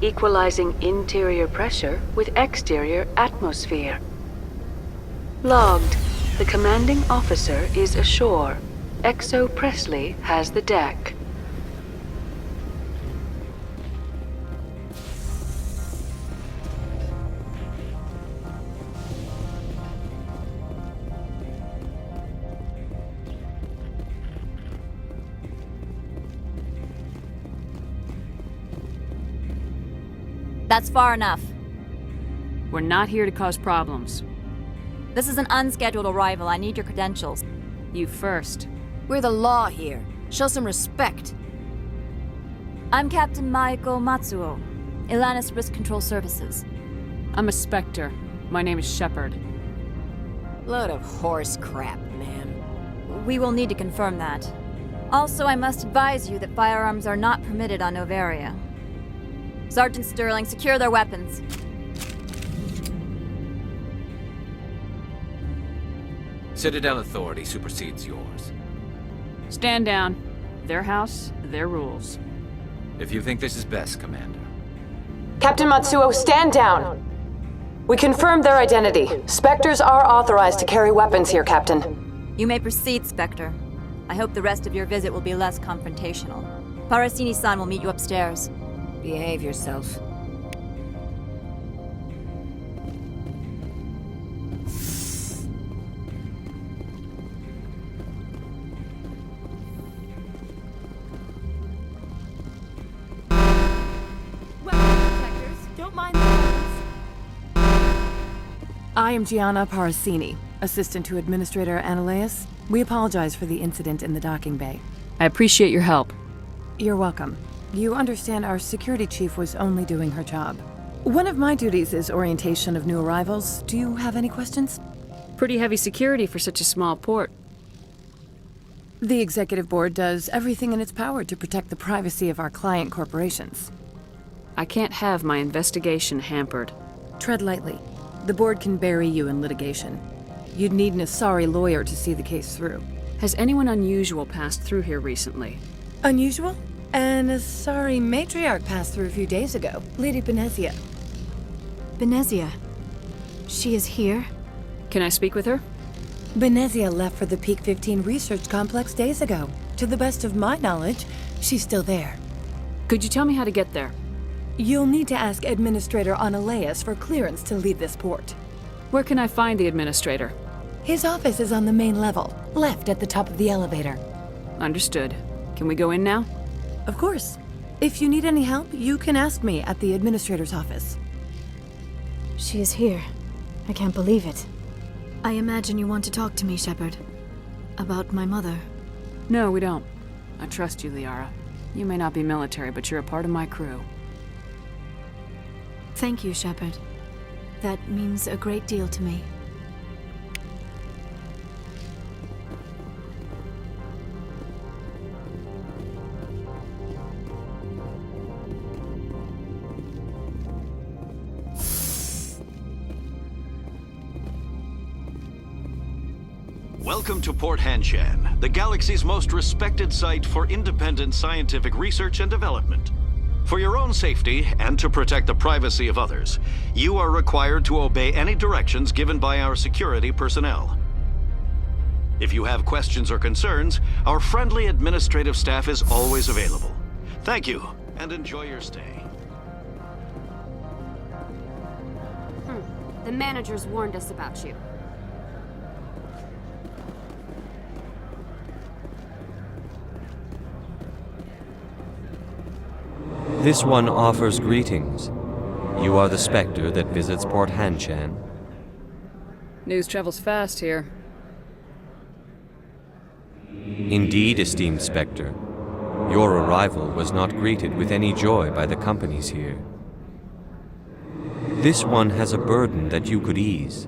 Equalizing interior pressure with exterior atmosphere. Logged. The commanding officer is ashore. Exo Presley has the deck. That's far enough. We're not here to cause problems. This is an unscheduled arrival. I need your credentials. You first. We're the law here. Show some respect. I'm Captain Maiko Matsuo, Ilanis Risk Control Services. I'm a Spectre. My name is Shepard. Load of horse crap, ma'am. We will need to confirm that. Also, I must advise you that firearms are not permitted on Novaria. Sergeant Sterling, secure their weapons. Citadel authority supersedes yours. Stand down. Their house, their rules. If you think this is best, Commander. Captain Matsuo, stand down! We confirmed their identity. Spectres are authorized to carry weapons here, Captain. You may proceed, Spectre. I hope the rest of your visit will be less confrontational. Parasini-san will meet you upstairs. Behave yourself. I am Gianna Parasini, assistant to Administrator Anoleis. We apologize for the incident in the docking bay. I appreciate your help. You're welcome. You understand our security chief was only doing her job. One of my duties is orientation of new arrivals. Do you have any questions? Pretty heavy security for such a small port. The executive board does everything in its power to protect the privacy of our client corporations. I can't have my investigation hampered. Tread lightly. The board can bury you in litigation. You'd need an Asari lawyer to see the case through. Has anyone unusual passed through here recently? Unusual? An Asari matriarch passed through a few days ago. Lady Benezia. Benezia? She is here? Can I speak with her? Benezia left for the Peak 15 research complex days ago. To the best of my knowledge, she's still there. Could you tell me how to get there? You'll need to ask Administrator Anoleis for clearance to leave this port. Where can I find the administrator? His office is on the main level, left at the top of the elevator. Understood. Can we go in now? Of course. If you need any help, you can ask me at the administrator's office. She is here. I can't believe it. I imagine you want to talk to me, Shepard. About my mother. No, we don't. I trust you, Liara. You may not be military, but you're a part of my crew. Thank you, Shepard. That means a great deal to me. Welcome to Port Hanshan, the galaxy's most respected site for independent scientific research and development. For your own safety, and to protect the privacy of others, you are required to obey any directions given by our security personnel. If you have questions or concerns, our friendly administrative staff is always available. Thank you, and enjoy your stay. The managers warned us about you. This one offers greetings. You are the Spectre that visits Port Hanshan. News travels fast here. Indeed, esteemed Spectre. Your arrival was not greeted with any joy by the companies here. This one has a burden that you could ease.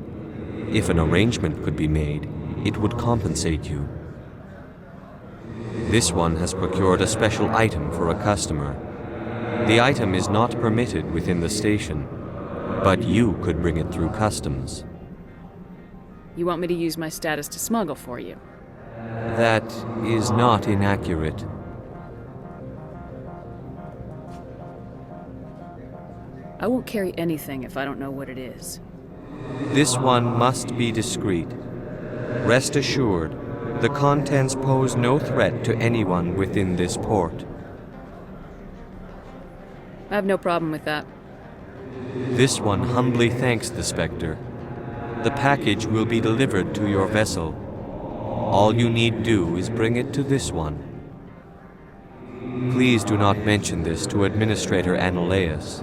If an arrangement could be made, it would compensate you. This one has procured a special item for a customer. The item is not permitted within the station, but you could bring it through customs. You want me to use my status to smuggle for you? That is not inaccurate. I won't carry anything if I don't know what it is. This one must be discreet. Rest assured, the contents pose no threat to anyone within this port. I have no problem with that. This one humbly thanks the Spectre. The package will be delivered to your vessel. All you need do is bring it to this one. Please do not mention this to Administrator Anoleis.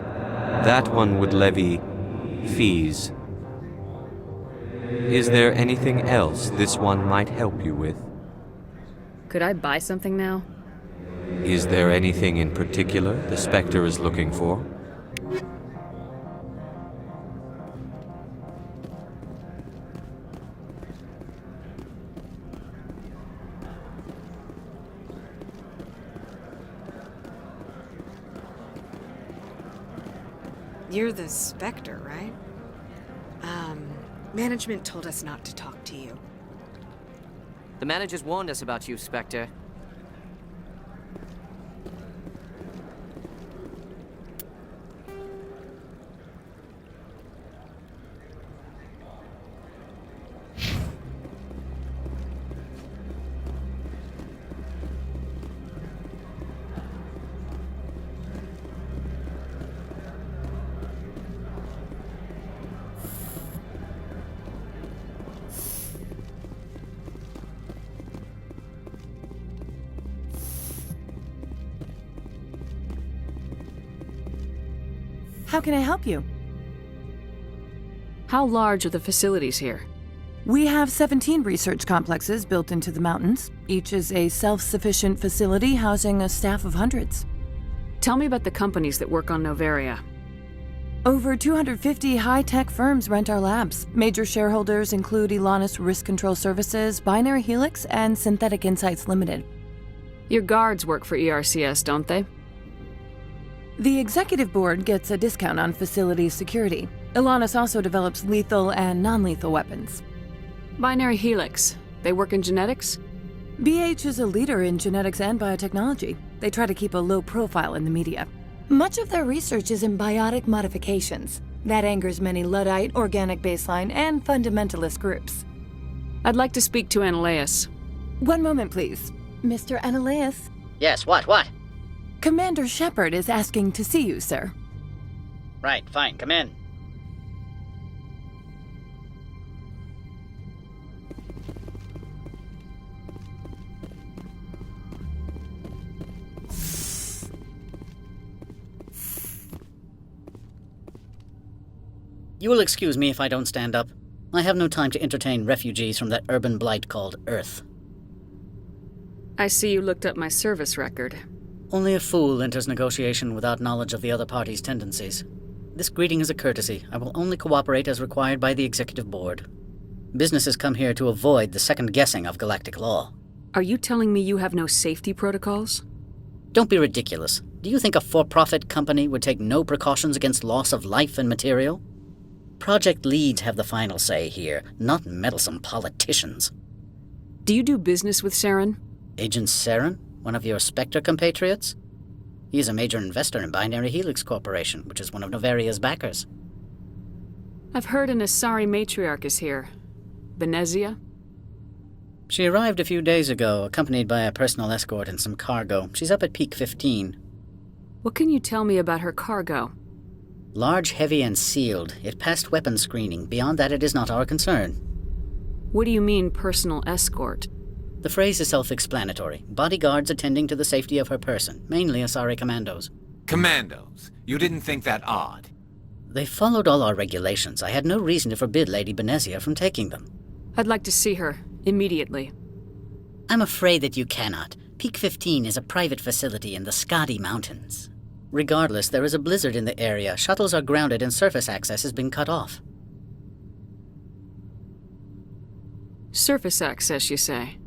That one would levy fees. Is there anything else this one might help you with? Could I buy something now? Is there anything in particular the Spectre is looking for? You're the Spectre, right? Management told us not to talk to you. The managers warned us about you, Spectre. How can I help you? How large are the facilities here? We have 17 research complexes built into the mountains. Each is a self-sufficient facility housing a staff of hundreds. Tell me about the companies that work on Noveria. Over 250 high-tech firms rent our labs. Major shareholders include Elanus Risk Control Services, Binary Helix, and Synthetic Insights Limited. Your guards work for ERCS, don't they? The executive board gets a discount on facility security. Elanus also develops lethal and non-lethal weapons. Binary Helix. They work in genetics? BH is a leader in genetics and biotechnology. They try to keep a low profile in the media. Much of their research is in biotic modifications. That angers many Luddite, organic baseline, and fundamentalist groups. I'd like to speak to Anoleis. One moment, please. Mr. Anoleis? Yes, what? Commander Shepard is asking to see you, sir. Right, fine, come in. You will excuse me if I don't stand up. I have no time to entertain refugees from that urban blight called Earth. I see you looked up my service record. Only a fool enters negotiation without knowledge of the other party's tendencies. This greeting is a courtesy. I will only cooperate as required by the Executive Board. Businesses come here to avoid the second guessing of galactic law. Are you telling me you have no safety protocols? Don't be ridiculous. Do you think a for-profit company would take no precautions against loss of life and material? Project leads have the final say here, not meddlesome politicians. Do you do business with Saren? Agent Saren? One of your Spectre compatriots? He is a major investor in Binary Helix Corporation, which is one of Noveria's backers. I've heard an Asari matriarch is here. Benezia? She arrived a few days ago, accompanied by a personal escort and some cargo. She's up at Peak 15. What can you tell me about her cargo? Large, heavy, and sealed. It passed weapons screening. Beyond that, it is not our concern. What do you mean, personal escort? The phrase is self-explanatory. Bodyguards attending to the safety of her person, mainly Asari commandos. Commandos? You didn't think that odd? They followed all our regulations. I had no reason to forbid Lady Benezia from taking them. I'd like to see her, immediately. I'm afraid that you cannot. Peak 15 is a private facility in the Skadi Mountains. Regardless, there is a blizzard in the area. Shuttles are grounded and surface access has been cut off. Surface access, you say?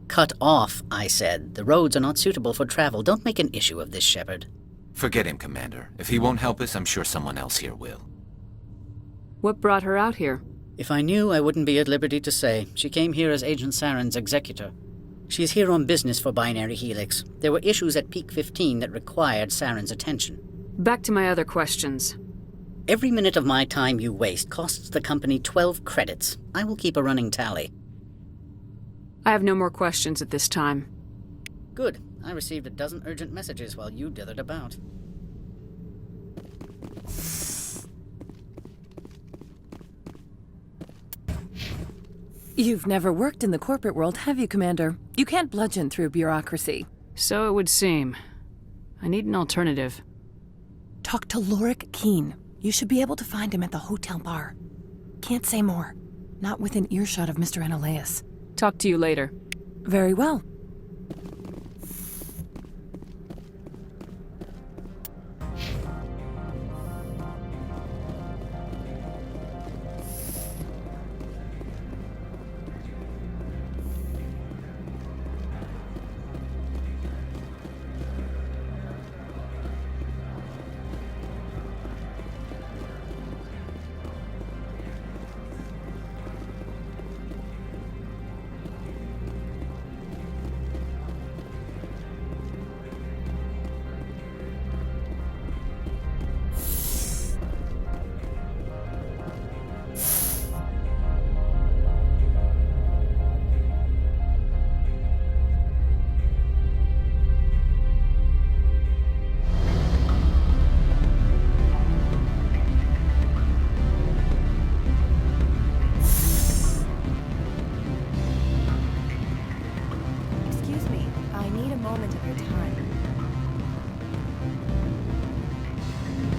Cut off, I said. The roads are not suitable for travel. Don't make an issue of this, Shepard. Forget him, Commander. If he won't help us, I'm sure someone else here will. What brought her out here? If I knew, I wouldn't be at liberty to say. She came here as Agent Saren's executor. She's here on business for Binary Helix. There were issues at Peak 15 that required Saren's attention. Back to my other questions. Every minute of my time you waste costs the company 12 credits. I will keep a running tally. I have no more questions at this time. Good. I received a dozen urgent messages while you dithered about. You've never worked in the corporate world, have you, Commander? You can't bludgeon through bureaucracy. So it would seem. I need an alternative. Talk to Lorik Keen. You should be able to find him at the hotel bar. Can't say more. Not within earshot of Mr. Anoleis. Talk to you later. Very well.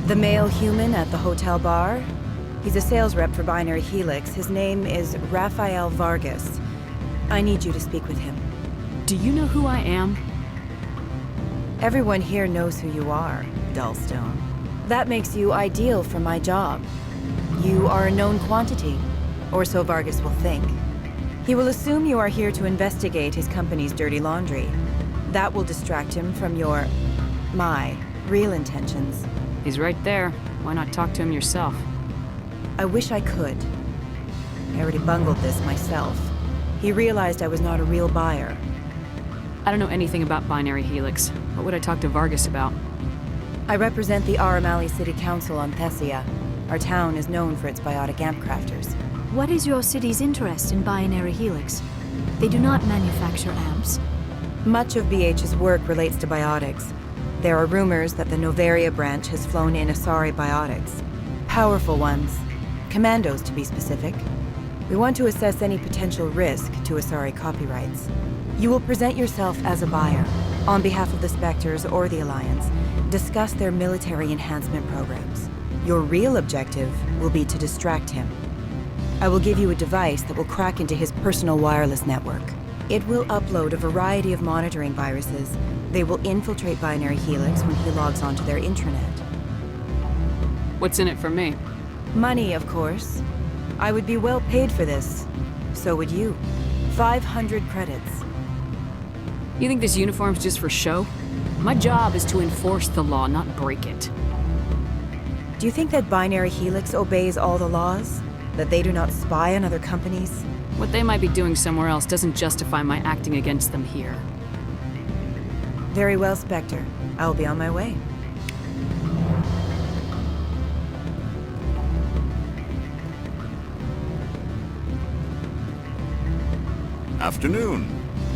The male human at the hotel bar? He's a sales rep for Binary Helix. His name is Rafael Vargas. I need you to speak with him. Do you know who I am? Everyone here knows who you are, Dullstone. That makes you ideal for my job. You are a known quantity, or so Vargas will think. He will assume you are here to investigate his company's dirty laundry. That will distract him from my real intentions. He's right there. Why not talk to him yourself? I wish I could. I already bungled this myself. He realized I was not a real buyer. I don't know anything about Binary Helix. What would I talk to Vargas about? I represent the Aramali City Council on Thessia. Our town is known for its biotic amp crafters. What is your city's interest in Binary Helix? They do not manufacture amps. Much of BH's work relates to biotics. There are rumors that the Noveria branch has flown in Asari biotics. Powerful ones. Commandos, to be specific. We want to assess any potential risk to Asari copyrights. You will present yourself as a buyer, on behalf of the Spectres or the Alliance, discuss their military enhancement programs. Your real objective will be to distract him. I will give you a device that will crack into his personal wireless network. It will upload a variety of monitoring viruses. They will infiltrate Binary Helix when he logs onto their intranet. What's in it for me? Money, of course. I would be well paid for this. So would you. 500 credits. You think this uniform's just for show? My job is to enforce the law, not break it. Do you think that Binary Helix obeys all the laws? That they do not spy on other companies? What they might be doing somewhere else doesn't justify my acting against them here. Very well, Spectre. I will be on my way. Afternoon.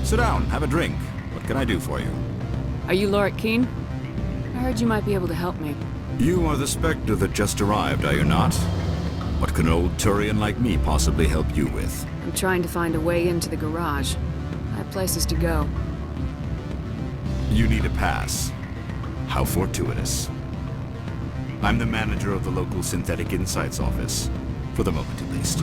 Sit down, have a drink. What can I do for you? Are you Lorik Keen? I heard you might be able to help me. You are the Spectre that just arrived, are you not? What can an old Turian like me possibly help you with? I'm trying to find a way into the garage. I have places to go. You need a pass. How fortuitous. I'm the manager of the local Synthetic Insights office. For the moment, at least.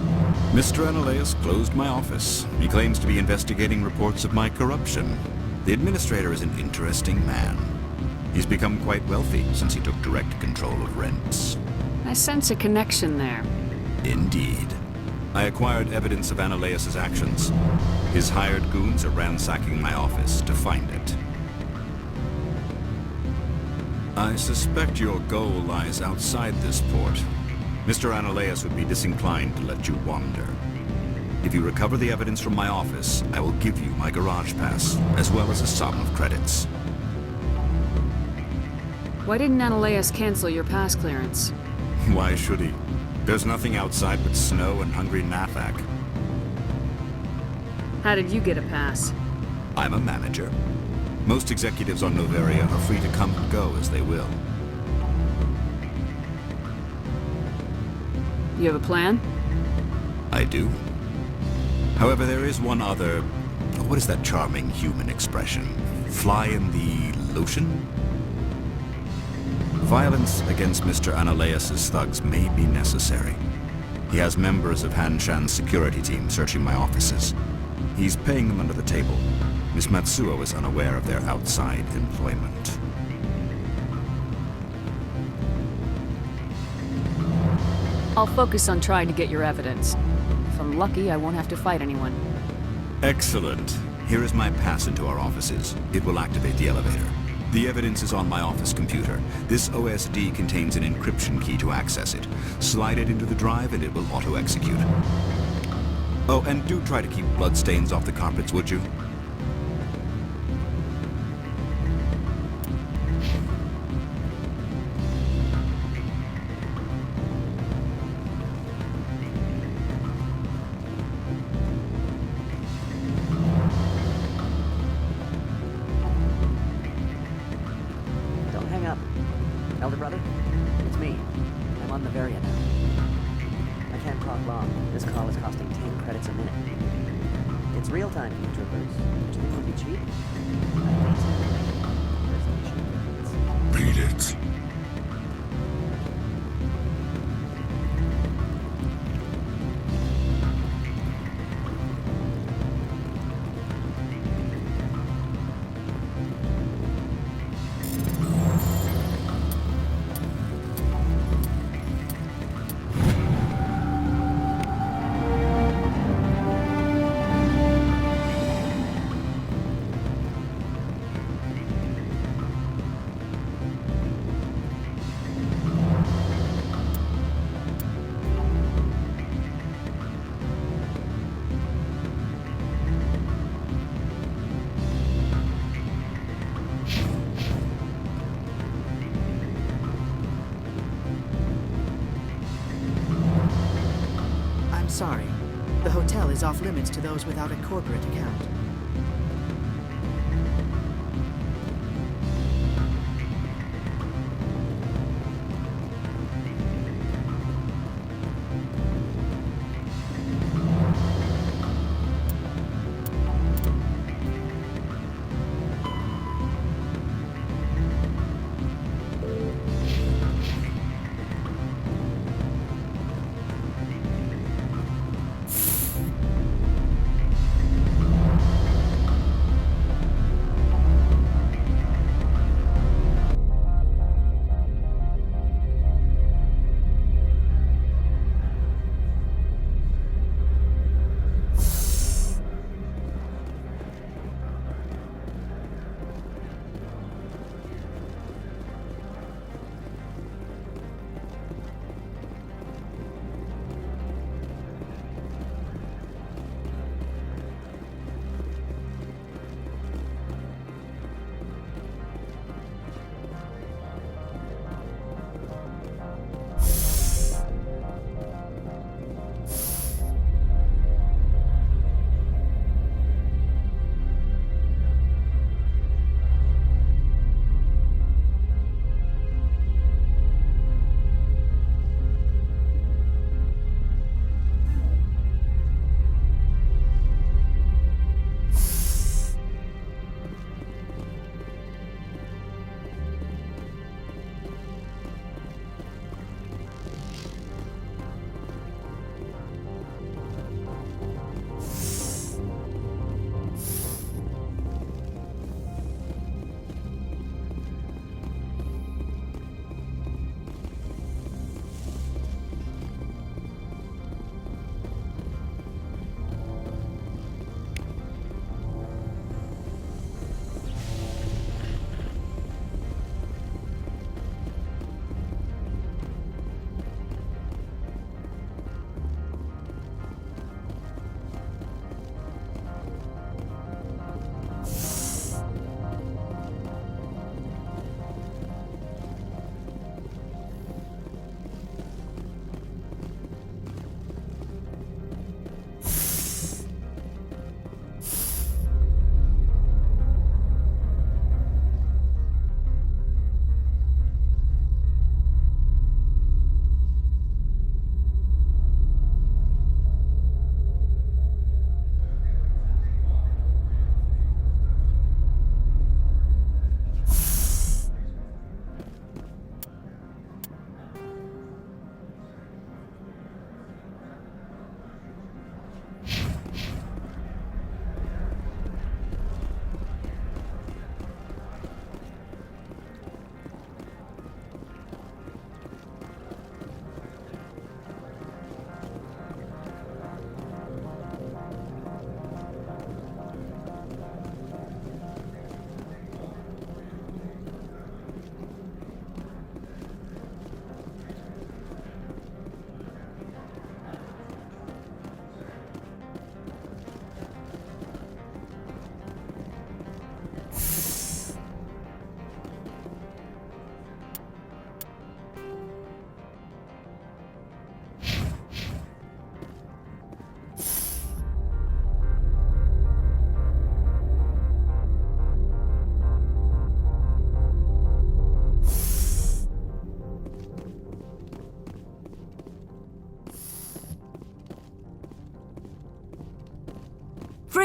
Mr. Anoleis closed my office. He claims to be investigating reports of my corruption. The administrator is an interesting man. He's become quite wealthy since he took direct control of rents. I sense a connection there. Indeed. I acquired evidence of Anoleis' actions. His hired goons are ransacking my office to find it. I suspect your goal lies outside this port. Mr. Anoleis would be disinclined to let you wander. If you recover the evidence from my office, I will give you my garage pass, as well as a sum of credits. Why didn't Anoleis cancel your pass clearance? Why should he? There's nothing outside but snow and hungry Nathak. How did you get a pass? I'm a manager. Most executives on Noveria are free to come and go as they will. You have a plan? I do. However, there is one other... What is that charming human expression? Fly in the lotion? Violence against Mr. Anoleis' thugs may be necessary. He has members of Hanshan's security team searching my offices. He's paying them under the table. Miss Matsuo is unaware of their outside employment. I'll focus on trying to get your evidence. If I'm lucky, I won't have to fight anyone. Excellent. Here is my pass into our offices. It will activate the elevator. The evidence is on my office computer. This OSD contains an encryption key to access it. Slide it into the drive and it will auto-execute. Oh, and do try to keep bloodstains off the carpets, would you? Elder brother, it's me. I'm on Noveria now. I can't talk long. This call is costing 10 credits a minute. It's real time for the troopers. Do you think it would be cheap? Beat it. Sorry. The hotel is off limits to those without a corporate account.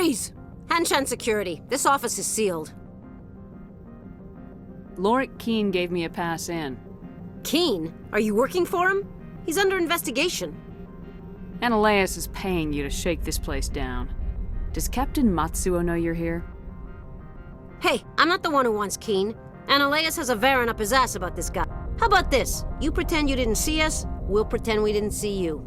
Freeze! Hanshan security. This office is sealed. Lorik Keene gave me a pass in. Keene? Are you working for him? He's under investigation. Anoleis is paying you to shake this place down. Does Captain Matsuo know you're here? Hey, I'm not the one who wants Keene. Anoleis has a Varen up his ass about this guy. How about this? You pretend you didn't see us, we'll pretend we didn't see you.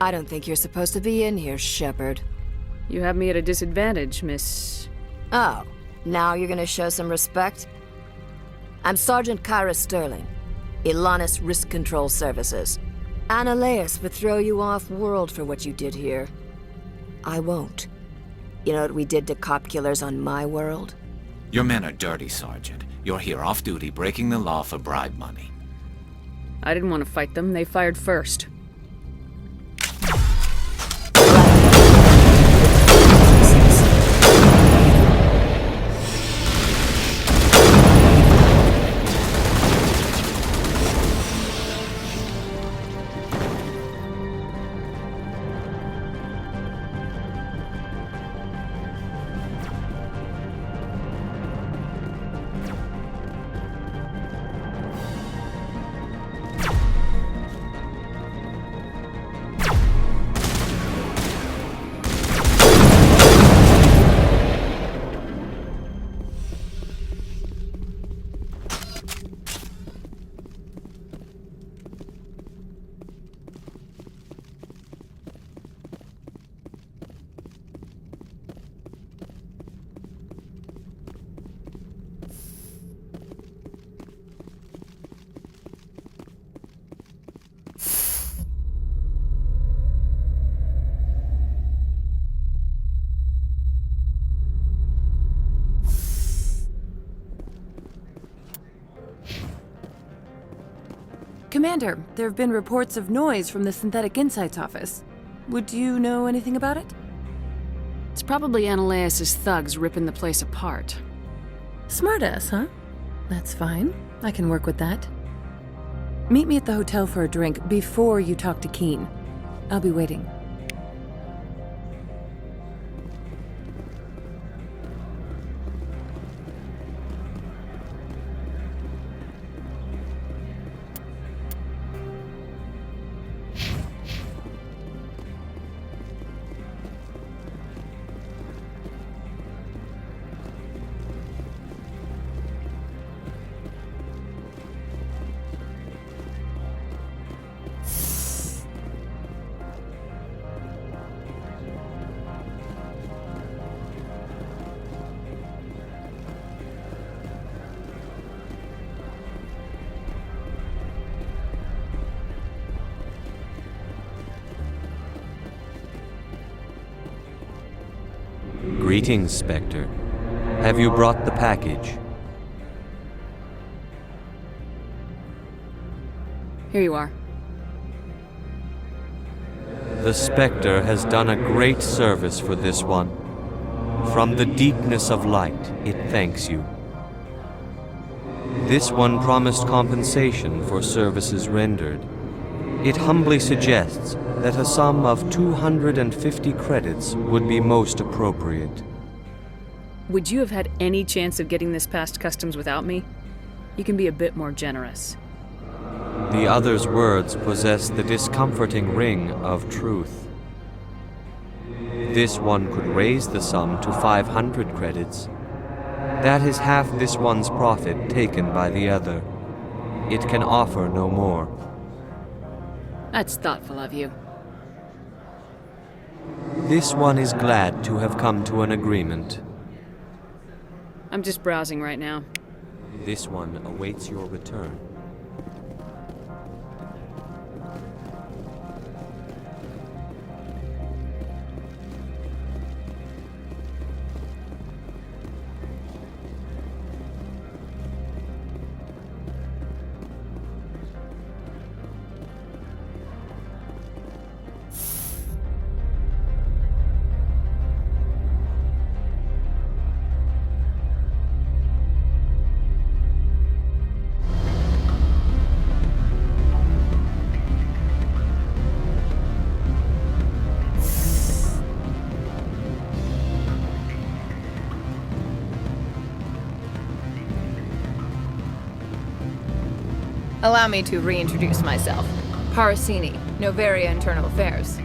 I don't think you're supposed to be in here, Shepard. You have me at a disadvantage, Miss... Oh, now you're gonna show some respect? I'm Sergeant Kyra Sterling, Ilanis Risk Control Services. Anoleis would throw you off-world for what you did here. I won't. You know what we did to cop killers on my world? Your men are dirty, Sergeant. You're here off-duty, breaking the law for bribe money. I didn't want to fight them. They fired first. Commander, there have been reports of noise from the Synthetic Insights office. Would you know anything about it? It's probably Anoleis' thugs ripping the place apart. Smartass, huh? That's fine. I can work with that. Meet me at the hotel for a drink before you talk to Keen. I'll be waiting. Greetings, Spectre. Have you brought the package? Here you are. The Spectre has done a great service for this one. From the deepness of light, it thanks you. This one promised compensation for services rendered. It humbly suggests that a sum of 250 credits would be most appropriate. Would you have had any chance of getting this past customs without me? You can be a bit more generous. The other's words possess the discomforting ring of truth. This one could raise the sum to 500 credits. That is half this one's profit taken by the other. It can offer no more. That's thoughtful of you. This one is glad to have come to an agreement. I'm just browsing right now. This one awaits your return. Allow me to reintroduce myself. Parasini, Novaria Internal Affairs.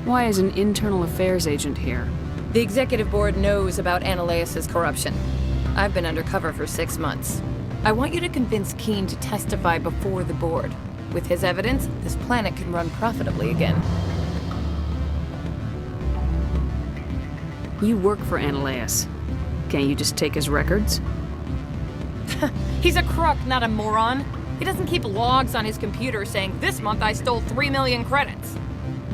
Why is an internal affairs agent here? The executive board knows about Anoleis' corruption. I've been undercover for 6 months. I want you to convince Keen to testify before the board. With his evidence, this planet can run profitably again. You work for Anoleis. Can't you just take his records? He's a crook, not a moron. He doesn't keep logs on his computer saying, "This month I stole 3 million credits."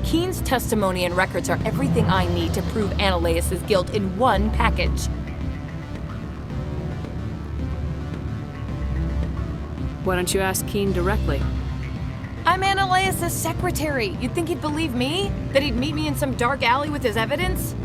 Keen's testimony and records are everything I need to prove Anoleis' guilt in one package. Why don't you ask Keen directly? I'm Anoleis' secretary. You'd think he'd believe me? That he'd meet me in some dark alley with his evidence?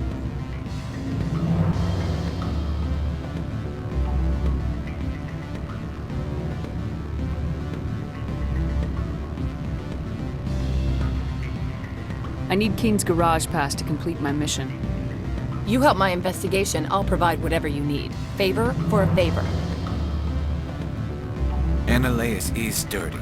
I need Keen's garage pass to complete my mission. You help my investigation, I'll provide whatever you need. Favor for a favor. Anoleis is dirty.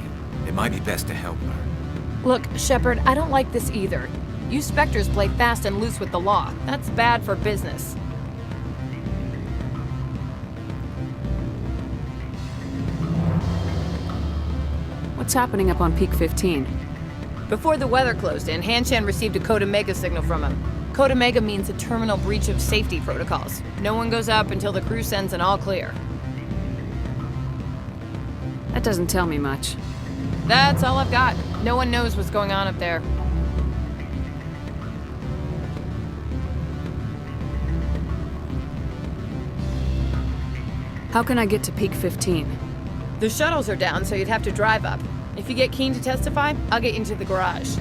It might be best to help her. Look, Shepard, I don't like this either. You Spectres play fast and loose with the law. That's bad for business. What's happening up on Peak 15? Before the weather closed in, Hanshan received a Code Omega signal from him. Code Omega means a terminal breach of safety protocols. No one goes up until the crew sends an all clear. That doesn't tell me much. That's all I've got. No one knows what's going on up there. How can I get to Peak 15? The shuttles are down, so you'd have to drive up. If you get Keen to testify, I'll get you into the garage.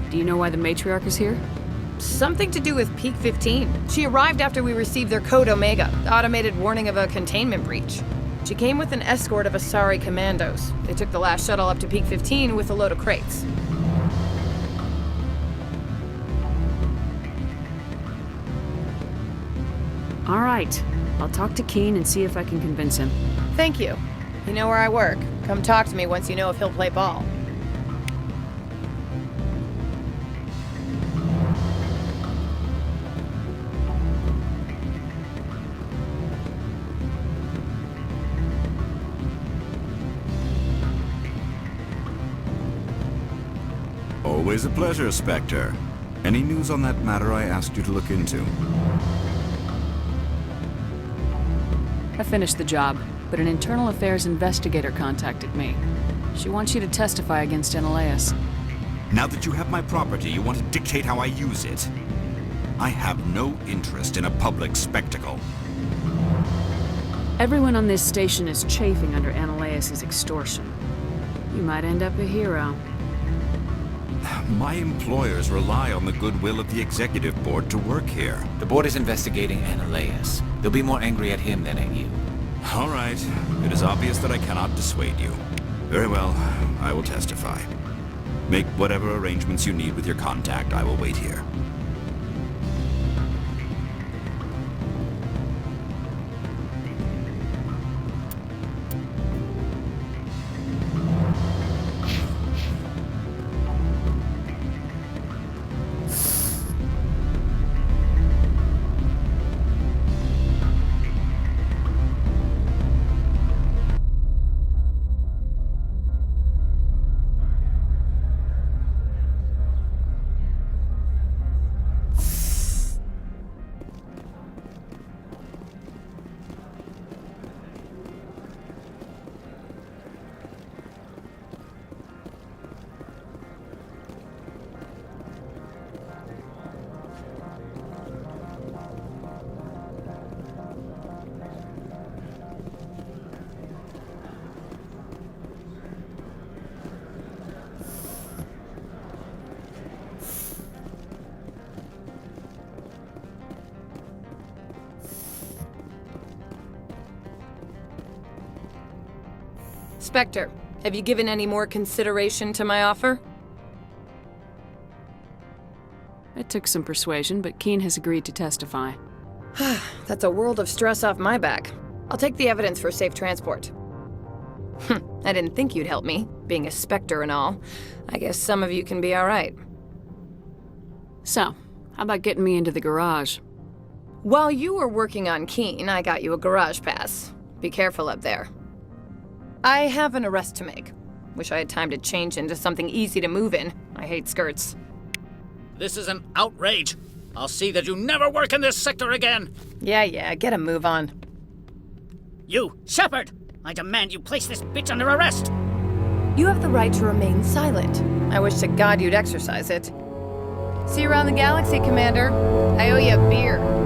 Do you know why the matriarch is here? Something to do with Peak 15. She arrived after we received their Code Omega, the automated warning of a containment breach. She came with an escort of Asari commandos. They took the last shuttle up to Peak 15 with a load of crates. All right. I'll talk to Keen and see if I can convince him. Thank you. You know where I work. Come talk to me once you know if he'll play ball. Always a pleasure, Spectre. Any news on that matter I asked you to look into? I finished the job, but an internal affairs investigator contacted me. She wants you to testify against Anoleis. Now that you have my property, you want to dictate how I use it? I have no interest in a public spectacle. Everyone on this station is chafing under Anoleis' extortion. You might end up a hero. My employers rely on the goodwill of the executive board to work here. The board is investigating Anoleis. They'll be more angry at him than at you. All right. It is obvious that I cannot dissuade you. Very well. I will testify. Make whatever arrangements you need with your contact. I will wait here. Spectre, have you given any more consideration to my offer? It took some persuasion, but Keen has agreed to testify. That's a world of stress off my back. I'll take the evidence for safe transport. I didn't think you'd help me, being a Spectre and all. I guess some of you can be alright. So, how about getting me into the garage? While you were working on Keen, I got you a garage pass. Be careful up there. I have an arrest to make. Wish I had time to change into something easy to move in. I hate skirts. This is an outrage. I'll see that you never work in this sector again. Yeah, get a move on. You, Shepard! I demand you place this bitch under arrest! You have the right to remain silent. I wish to God you'd exercise it. See you around the galaxy, Commander. I owe you a beer.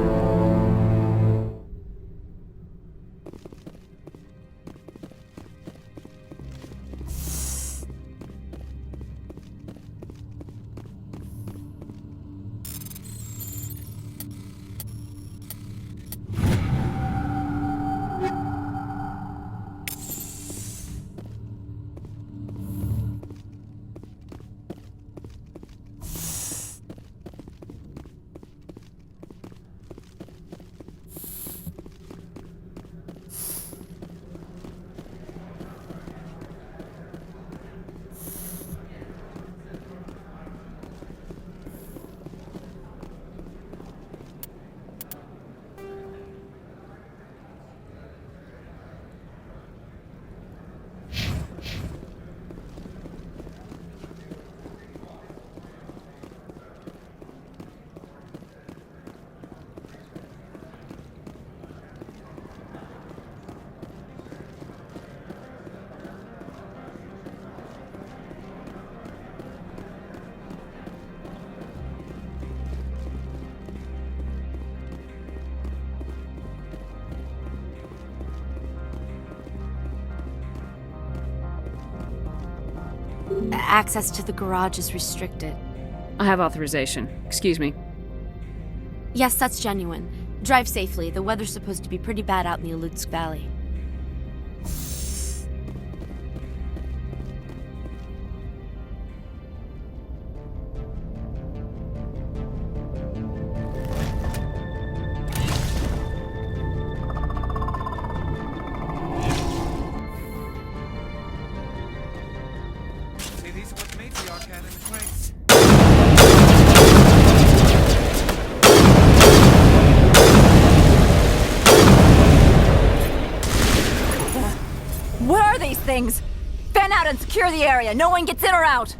Access to the garage is restricted. I have authorization. Excuse me. Yes, that's genuine. Drive safely. The weather's supposed to be pretty bad out in the Alutsk Valley. What are these things? Fan out and secure the area. No one gets in or out.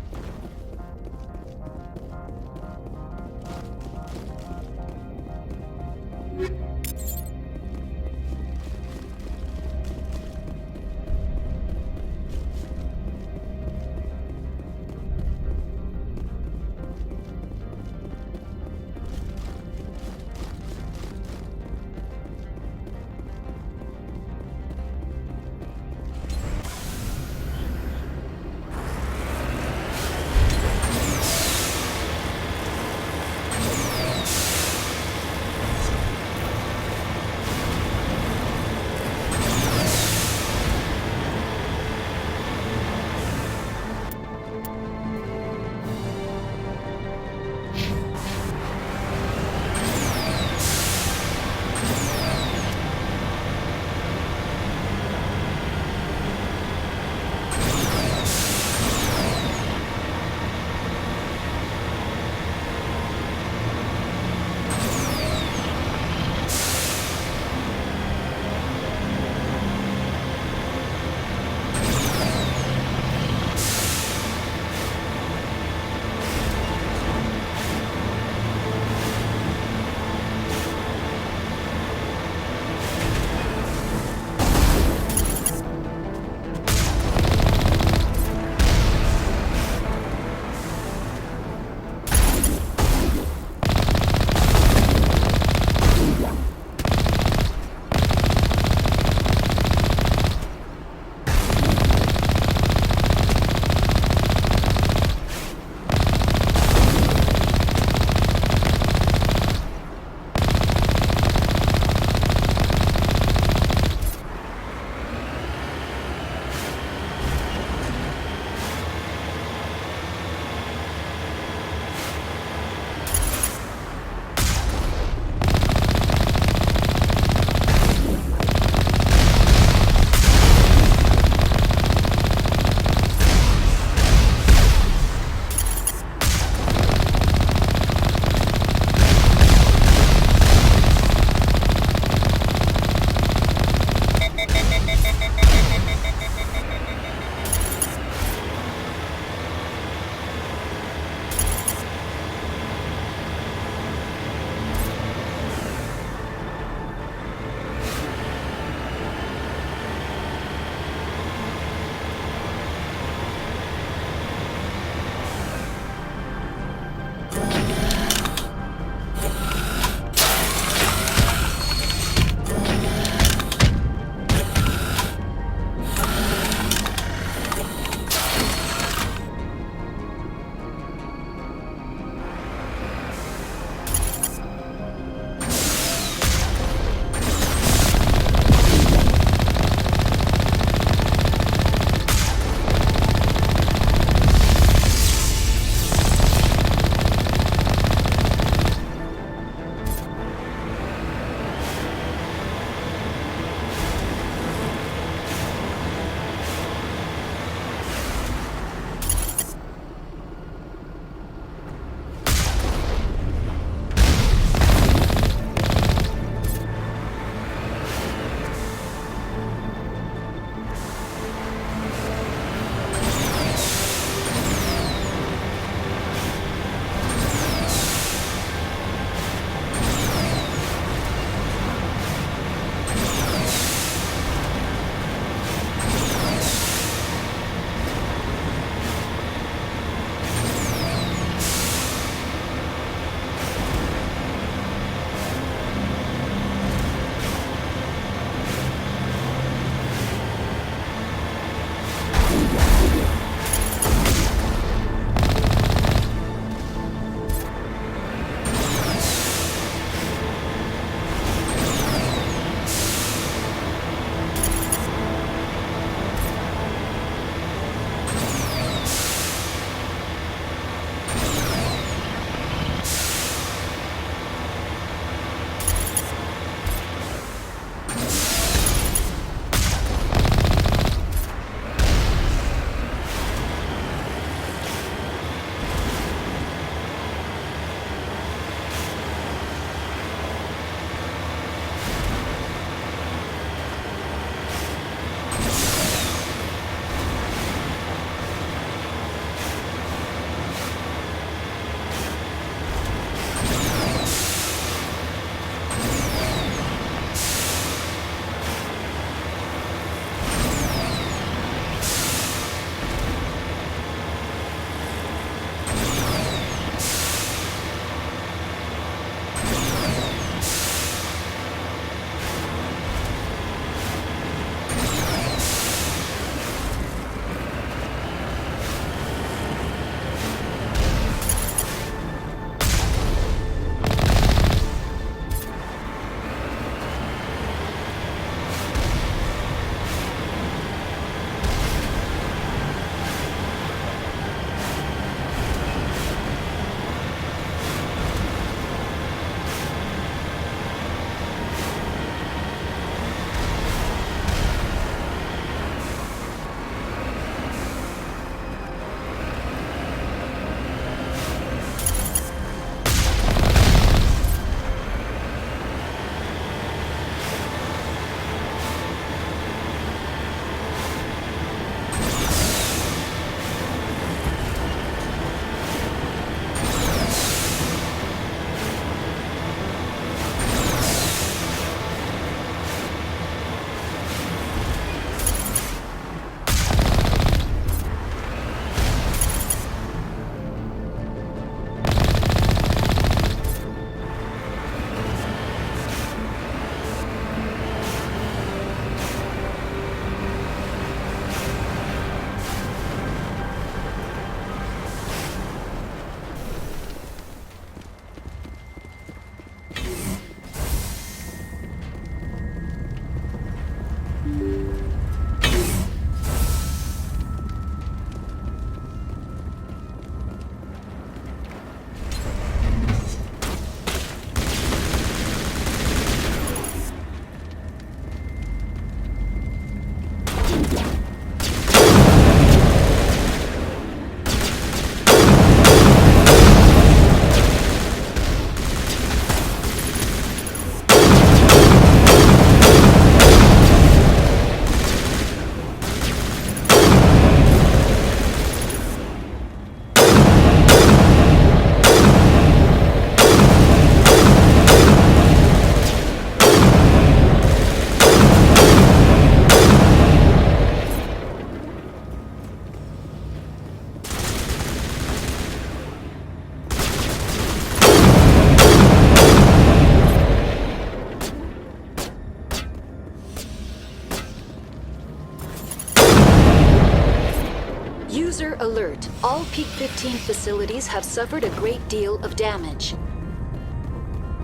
User alert. All Peak 15 facilities have suffered a great deal of damage.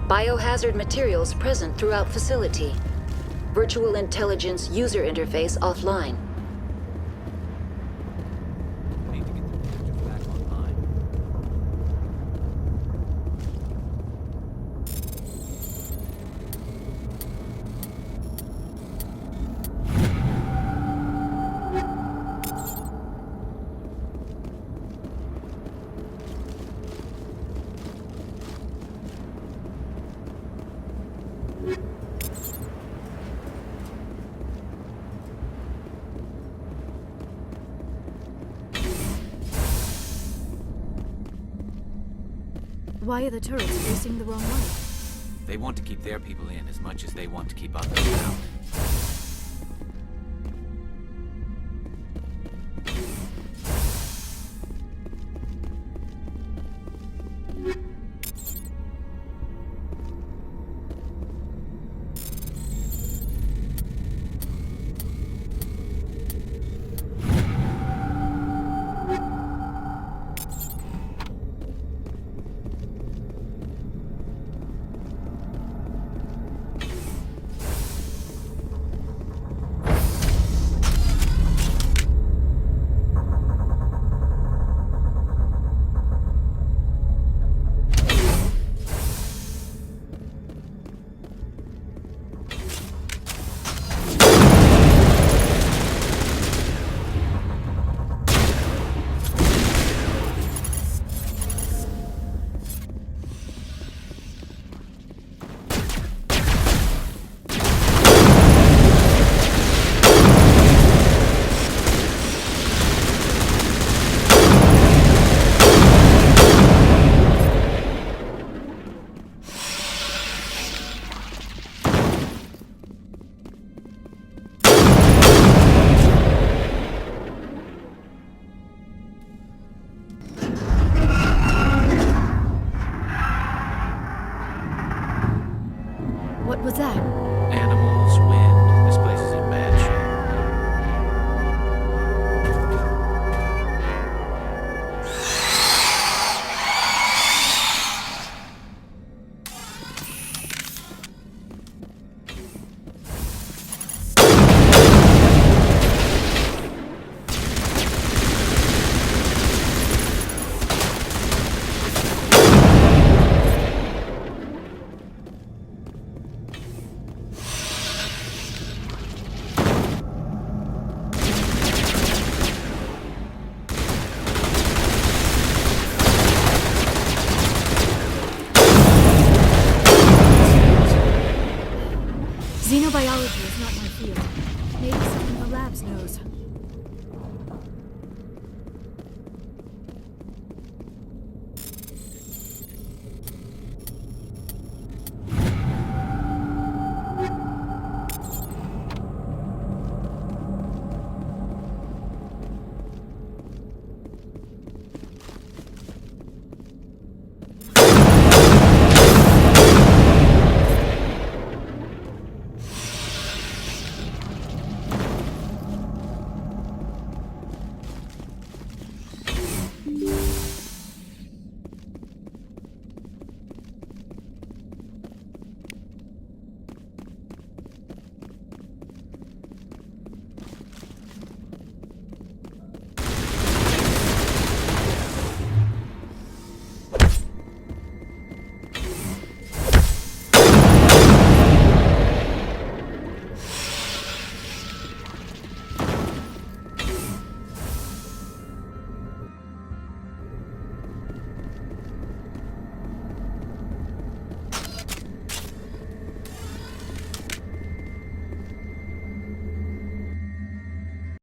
Biohazard materials present throughout facility. Virtual intelligence user interface offline. Why are the turrets facing the wrong way? They want to keep their people in as much as they want to keep others out. What was that? Animals, wind. This place is in bad shape. Xenobiology is not my field. Maybe someone in the labs knows.